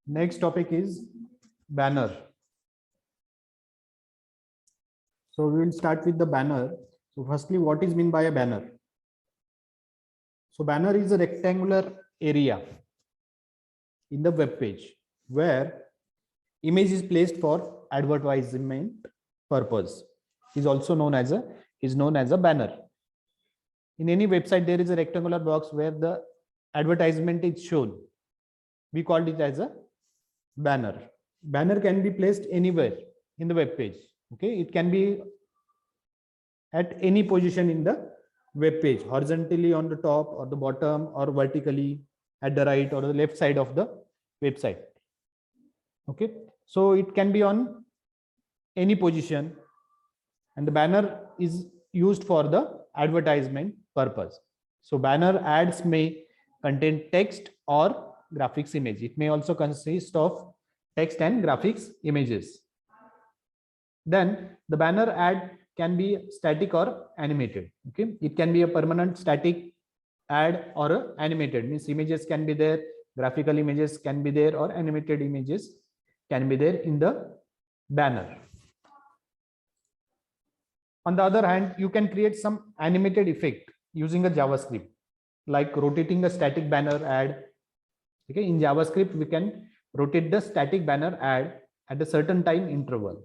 Next topic is banner. So we will start with the banner. So firstly, what is meant by a banner? So banner is a rectangular area in the web page where image is placed for advertisement purpose. Is also known as a banner. In any website, there is a rectangular box where the advertisement is shown. We called it as a banner. Banner can be placed anywhere in the web page. Okay, it can be at any position in the web page, horizontally on the top or the bottom, or vertically at the right or the left side of the website. Okay, so it can be on any position, and the banner is used for the advertisement purpose. So banner ads may contain text or graphics image. It may also consist of text and graphics images. Then the banner ad can be static or animated. Okay, it can be a permanent static ad or a animated, means images can be there, graphical images can be there, or animated images can be there in the banner. On the other hand, you can create some animated effect using a JavaScript, like rotating a static banner ad. Okay, in JavaScript, we can rotate the static banner ad at a certain time interval.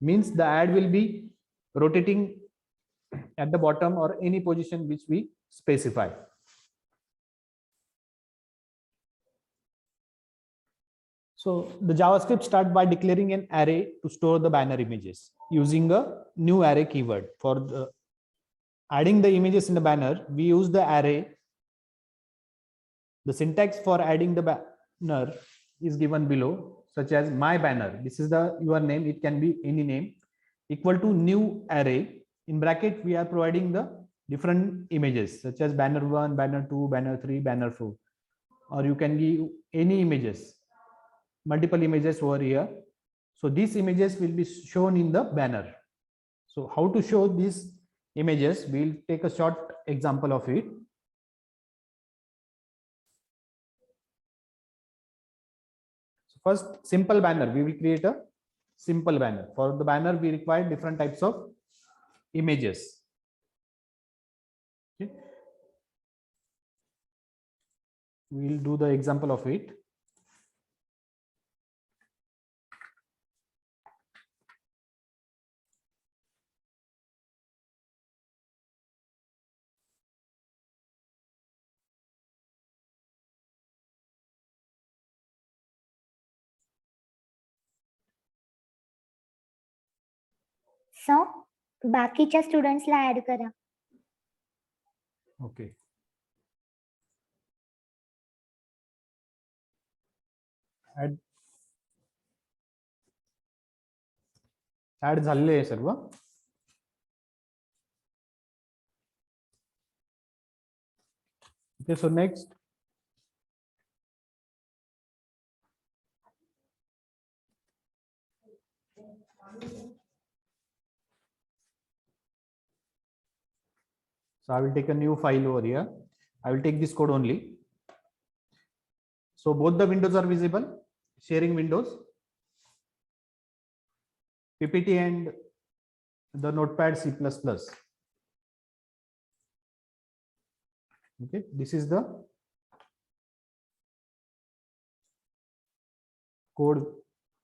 Means the ad will be rotating at the bottom or any position which we specify. So the JavaScript starts by declaring an array to store the banner images using a new array keyword. For the adding the images in the banner, we use the array. The syntax for adding the banner is given below, such as my banner. This is your name. It can be any name, equal to new array. In bracket, we are providing the different images, such as banner 1, banner 2, banner 3, banner 4, or you can give any images, multiple images over here. So these images will be shown in the banner. So how to show these images? We'll take a short example of it. So first, simple banner. We will create a simple banner. For the banner, we require different types of images. Okay. We'll do the example of it. So बाकीच्या स्टुडंट्सला add करा. Okay. Add झालेले आहे सर्व. Okay, so next, so I will take a new file over here. I will take this code only. So both the windows are visible, sharing windows, PPT and the Notepad C++. Okay, this is the code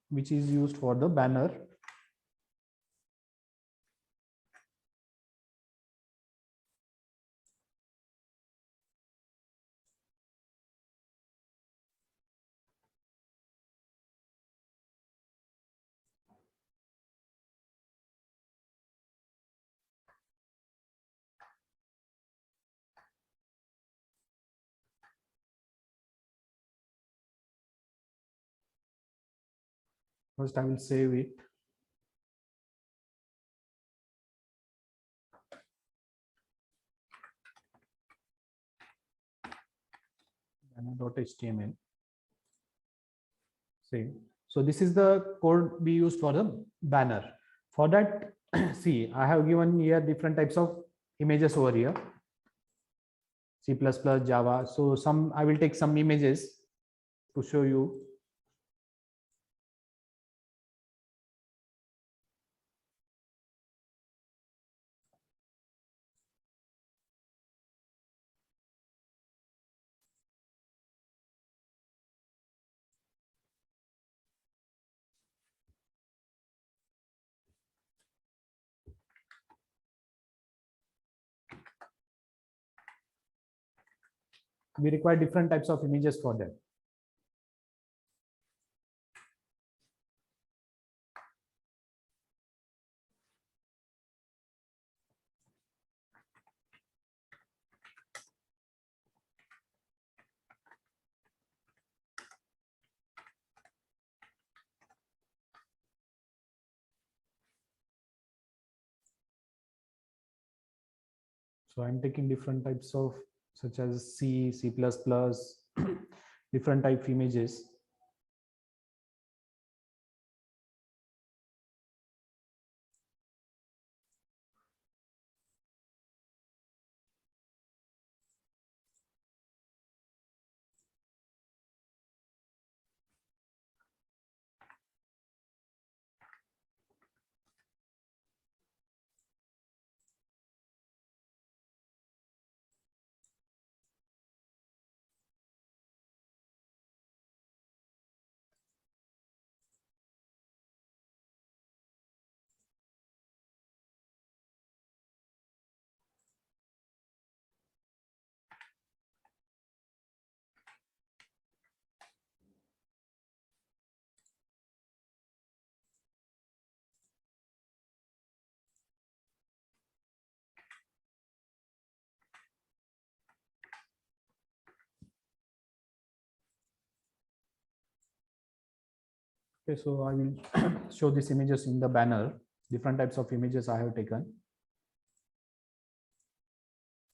which is used for the banner. First, I will save it. Banner.html. Save. So this is the code we use for the banner. For that, see, I have given here different types of images over here. C++, Java. So I will take some images to show you. We require different types of images for that. So I'm taking different types of, such as C, C++, different type images. Okay, so I will show these images in the banner. Different types of images I have taken.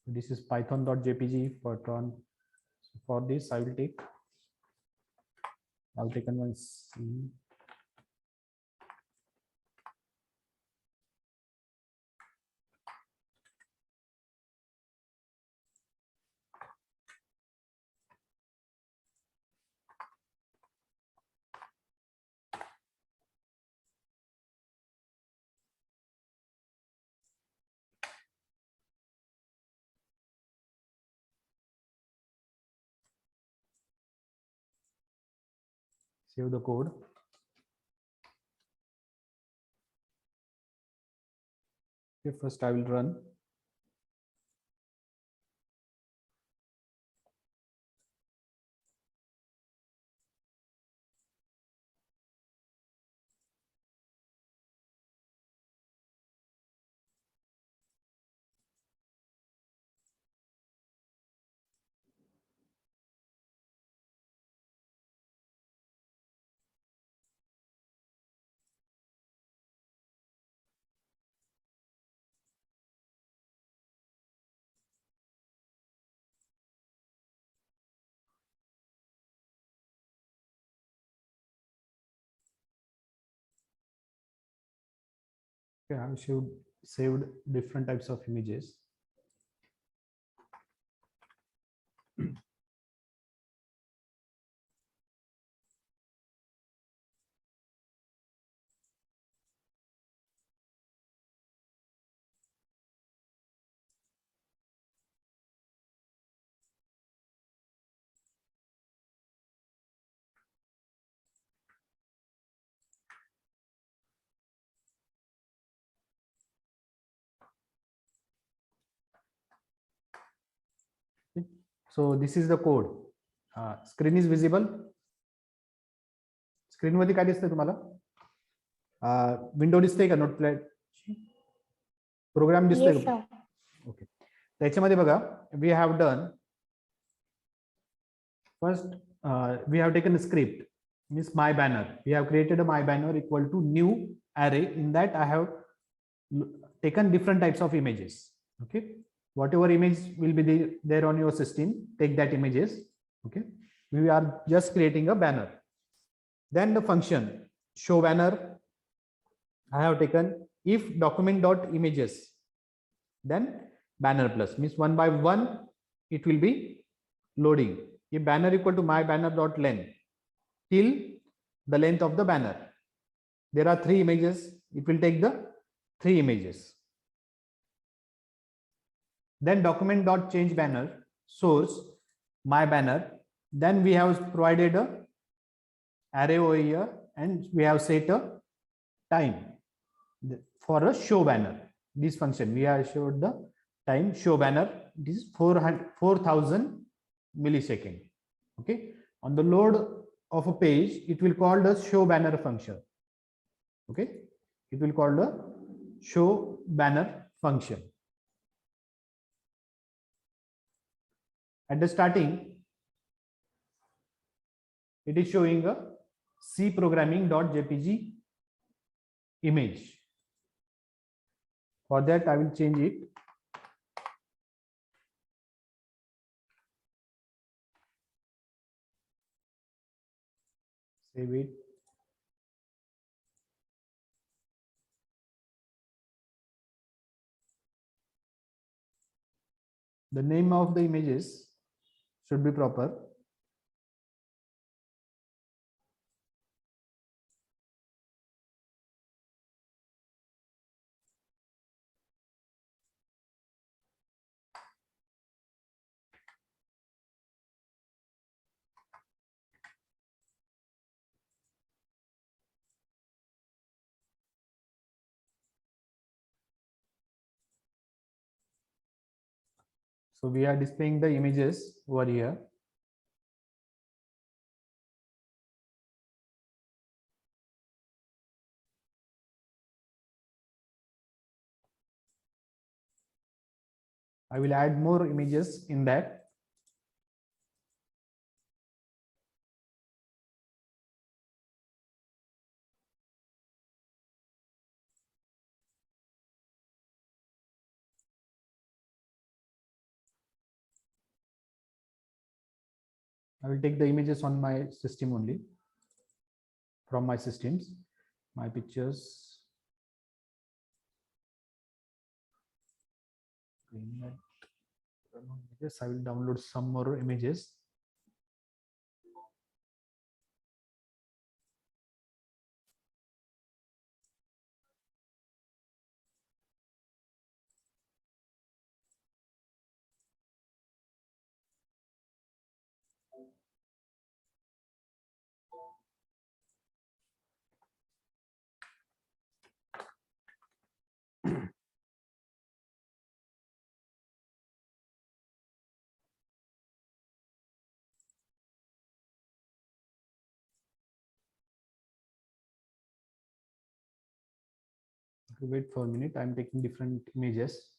This is python.jpg for Tron. So for this, I will take. I'll take one C. Save the code. Okay, first I will run. Okay, I have saved different types of images. So this is the code. Screen is visible. Screen मध्ये काय दिसतंय तुम्हाला? Window दिसते का notepad? Programme दिसतोय का? Okay. त्याच्यामध्ये बघा, we have done first we have taken a script, means my banner. We have created a my banner equal to new array. In that I have taken different types of images. Okay, whatever image will be there on your system, take that images. Okay, we are just creating a banner. Then the function show banner, I have taken if document dot images, then banner plus, means one by one it will be loading. If banner equal to my banner dot len, till the length of the banner. There are 3 images. It will take the 3 images. Then document.change banner source my banner. Then we have provided a array over here and we have set a time for a show banner. This function we have showed the time show banner. This is 4000 millisecond. Okay, on the load of a page it will call the show banner function. Okay, it will call the show banner function. At the starting it is showing a C programming.jpg image. For that I will change it. Save it. The name of the images should be proper. So we are displaying the images over here. I will add more images in that. I will take the images on my system only, from my systems, my pictures. Yes, I will download some more images. Wait for a minute. I'm taking different images.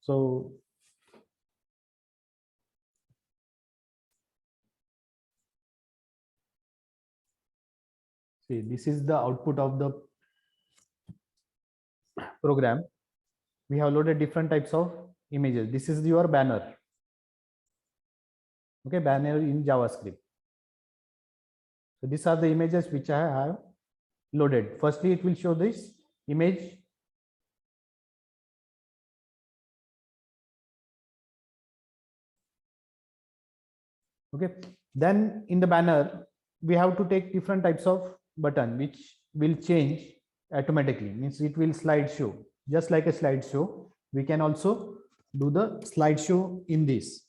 So see, this is the output of the program. We have loaded different types of images. This is your banner. Okay, banner in JavaScript. So these are the images which I have loaded. Firstly, it will show this image. Okay, then in the banner, we have to take different types of button which will change automatically, means it will slideshow, just like a slideshow. We can also do the slideshow in this.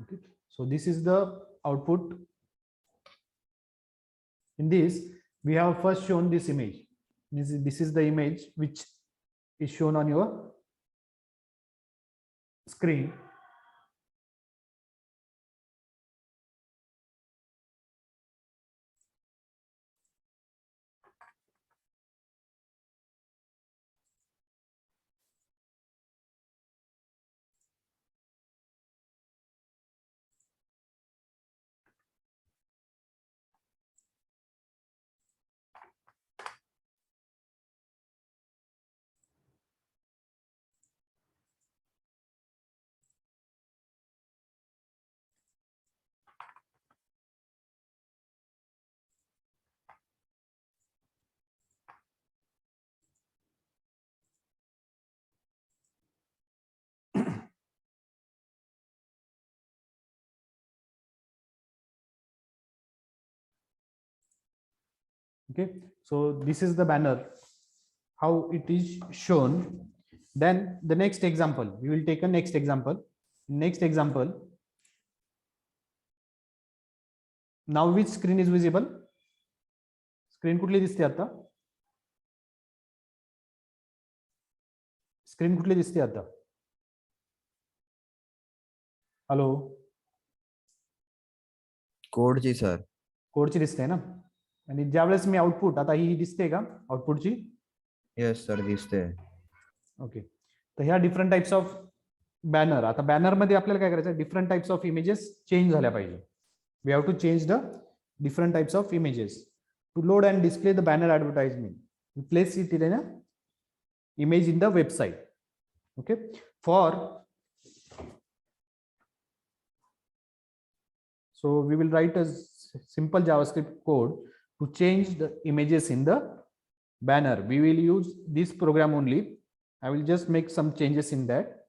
Okay, so this is the output. In this, we have first shown this image. This is the image which is shown on your screen. Okay, so this is the banner, how it is shown. Then the next example, we will take a next example. Next example, now which screen is visible? Screen कुठली दिसते आता? Screen कुठली दिसते आता? Hello, कोडची sir. कोडची दिसते ना? आणि ज्यावेळेस मी आउटपुट, आता ही दिसते का आउटपुटची? येस सर, दिसते. ओके, तर ह्या डिफरंट टाइप्स ऑफ बॅनर. आता बॅनर मध्ये आपल्याला काय करायचं, different types of images change झाल्या पाहिजे. We have to change the different types of images to load and display the banner advertisement. We place it in a image in the website. Okay, so we will write a simple JavaScript code to change the images in the banner. We will use this program only. I will just make some changes in that.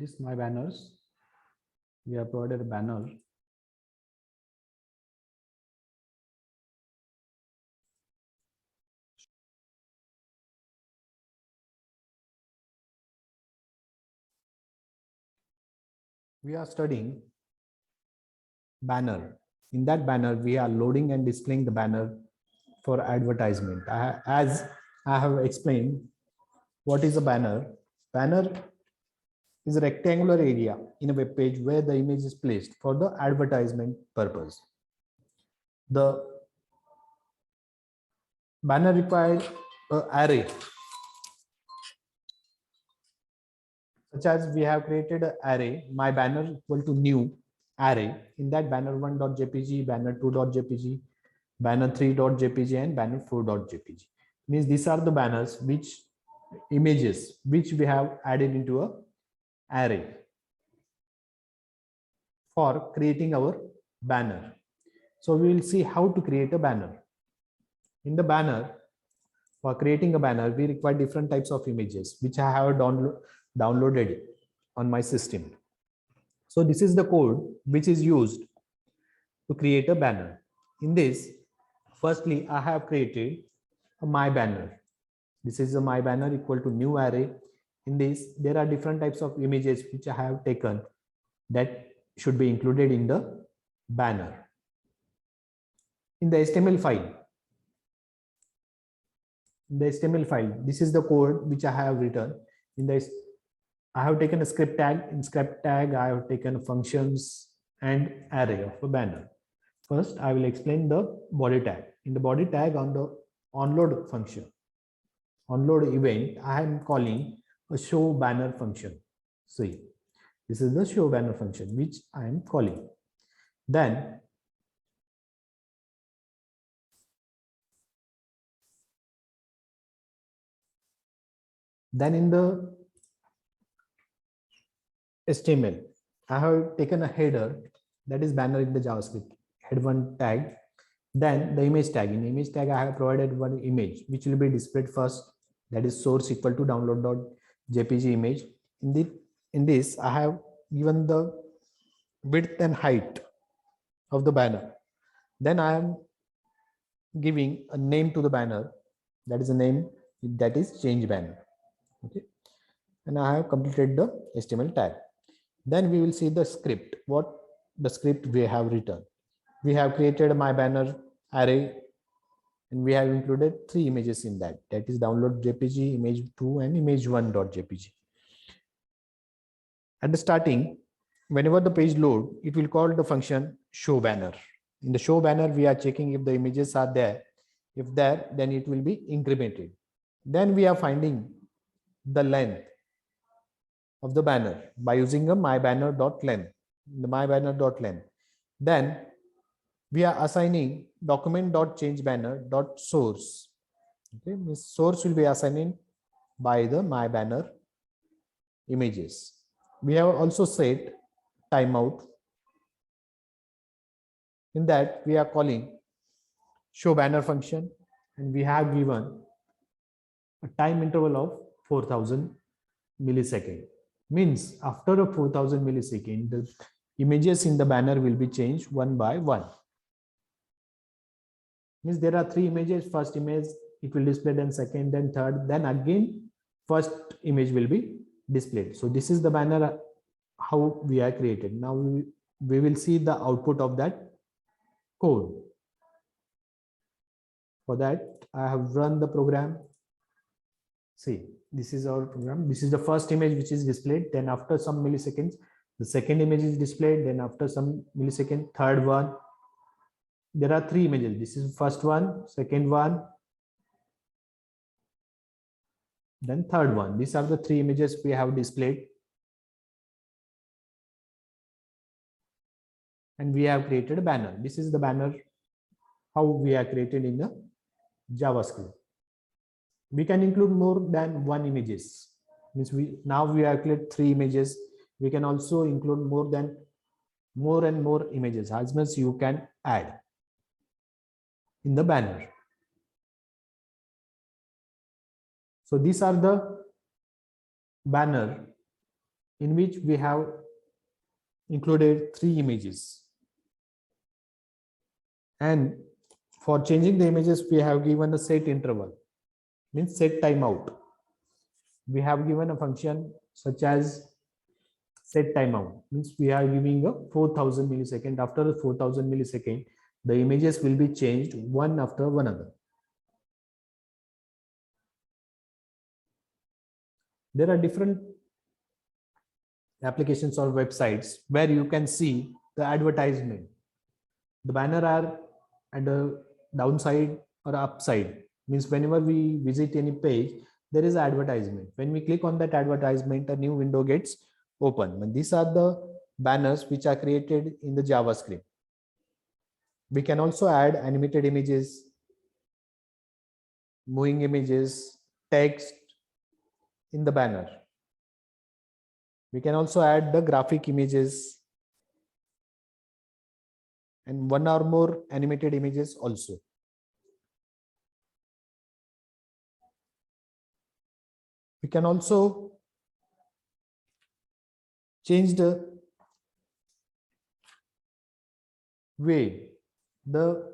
This my banners. We have provided a banner. We are studying banner. In that banner, we are loading and displaying the banner for advertisement. As I have explained, what is a banner? Banner is a rectangular area in a web page where the image is placed for the advertisement purpose. The banner requires an array, such as we have created an array, my banner equal to new, array. In that, banner1.jpg, banner2.jpg, banner3.jpg, and banner4.jpg. Means these are the banners which images which we have added into a array for creating our banner. So we will see how to create a banner. In the banner, for creating a banner, we require different types of images which I have downloaded on my system. So this is the code which is used to create a banner. In this, firstly, I have created a my banner. This is a my banner equal to new array. In this, there are different types of images which I have taken that should be included in the banner. In the HTML file, this is the code which I have written. In this, I have taken a script tag. In script tag, I have taken functions and array of a banner. First, I will explain the body tag. In the body tag, on the onload function, onload event, I am calling a show banner function. See, this is the show banner function which I am calling. Then in the HTML, I have taken a header, that is banner in the JavaScript, head1 tag. Then the image tag. In image tag, I have provided one image which will be displayed first, that is source equal to download.jpg image. In this, I have given the width and height of the banner. Then I am giving a name to the banner, that is a name, that is change banner. Okay, and I have completed the HTML tag. Then we will see the script, what the script we have written. We have created a my banner array and we have included 3 images in that, that is download.jpg, image2 and image1.jpg. At the starting, whenever the page load, it will call the function show banner. In the show banner, we are checking if the images are there. If there, then it will be incremented. Then we are finding the length of the banner by using a mybanner.length, the mybanner.length. Then we are assigning document.changebanner.source. Okay, means source will be assigning by the mybanner images. We have also set timeout. In that, we are calling show banner function, and we have given a time interval of 4000 millisecond. Means after a 4000 millisecond, the images in the banner will be changed one by one. Means there are 3 images. First image, it will display, then second, then third, then again first image will be displayed. So this is the banner how we are created. Now we will see the output of that code. For that, I have run the program. See, this is our program. This is the first image which is displayed. Then after some milliseconds, the second image is displayed. Then after some millisecond, third one. There are 3 images. This is first one, second one, then third one. These are the 3 images we have displayed. And we have created a banner. This is the banner how we are created in the JavaScript. We can include more than 1 images. Means we have created 3 images. We can also include more and more images as much you can add in the banner. So these are the banner in which we have included 3 images. And for changing the images, we have given a set interval, means set timeout. We have given a function such as set timeout, means we are giving a 4000 millisecond. After the 4000 millisecond, the images will be changed one after one another. There are different applications or websites where you can see the advertisement. The banner are at the downside or upside, means whenever we visit any page, there is an advertisement. When we click on that advertisement, a new window gets open. And these are the banners which are created in the JavaScript. We can also add animated images, moving images, text in the banner. We can also add the graphic images and one or more animated images also. We can also change the way the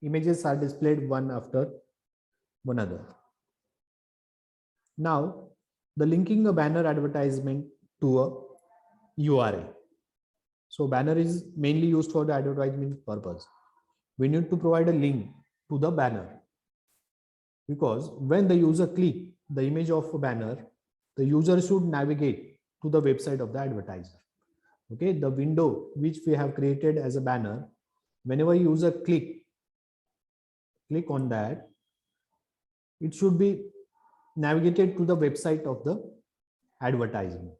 images are displayed one after one another. Now, the linking a banner advertisement to a URL. So banner is mainly used for the advertisement purpose. We need to provide a link to the banner, because when the user click the image of a banner, the user should navigate to the website of the advertiser. Okay, the window which we have created as a banner, whenever user click on that, it should be navigated to the website of the advertisement.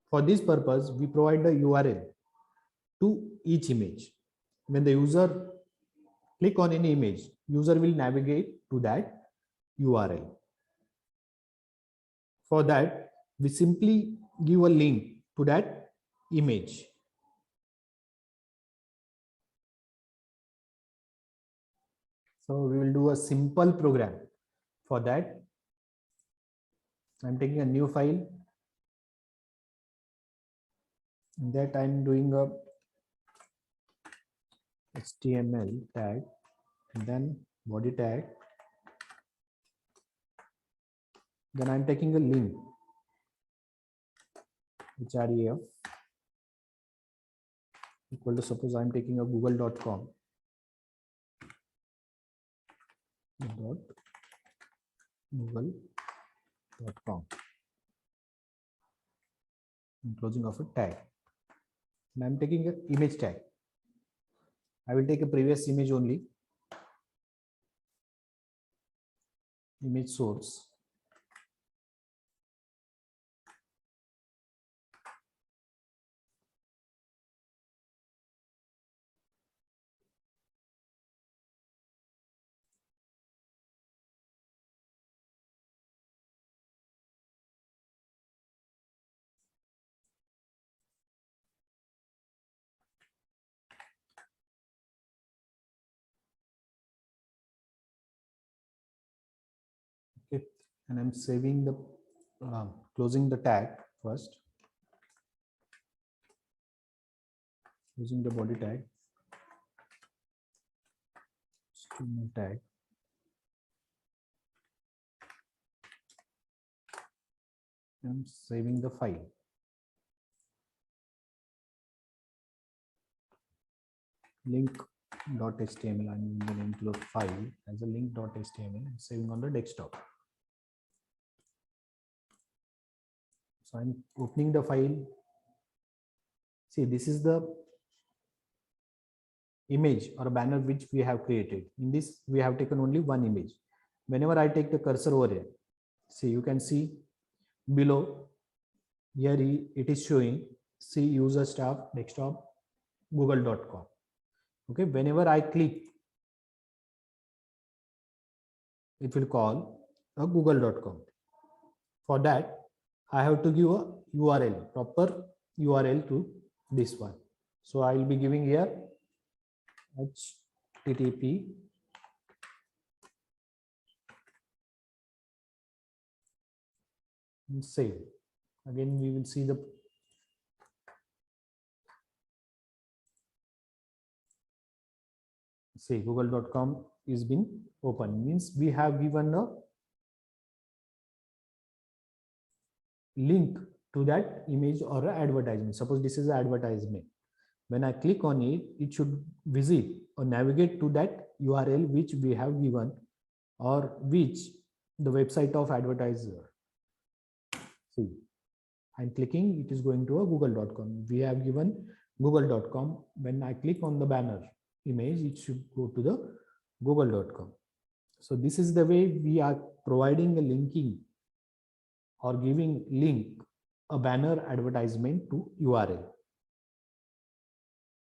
For this purpose, we provide the URL to each image. When the user click on any image, user will navigate to that URL. For that, we simply give a link to that image. So we will do a simple program. For that, I'm taking a new file. In that I'm doing a HTML tag, and then body tag. Then I'm taking a link, href equal to, suppose I'm taking a google.com google.com, closing of a tag, and I'm taking an image tag. I will take a previous image only, image source. Okay, and I'm saving the closing the tag first, using the body tag, HTML tag, and saving the file. Link.html, I'm going to include file as a link.html and saving on the desktop. So I'm opening the file. See, this is the image or a banner which we have created. In this, we have taken only one image. Whenever I take the cursor over here, see, you can see below here it is showing see user staff desktop google.com. Okay, whenever I click, it will call a google.com. For that, I have to give a URL, proper URL to this one. So I will be giving here http and save. Again, we will see the say google.com is been open, means we have given a link to that image or an advertisement. Suppose this is an advertisement. When I click on it, it should visit or navigate to that URL which we have given, or which the website of advertiser. See, I'm clicking, it is going to a google.com. We have given google.com. When I click on the banner image, it should go to the google.com. So this is the way we are providing a linking or giving link a banner advertisement to URL.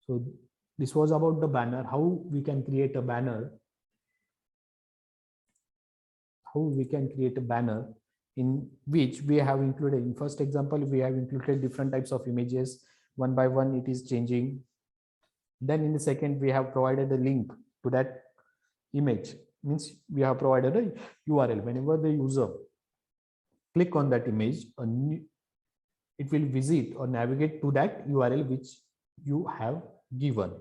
So this was about the banner, how we can create a banner, in which we have included, in first example, we have included different types of images. One by one, it is changing. Then in the second, we have provided a link to that image. Means we have provided a URL. Whenever the user click on that image, it will visit or navigate to that URL which you have given.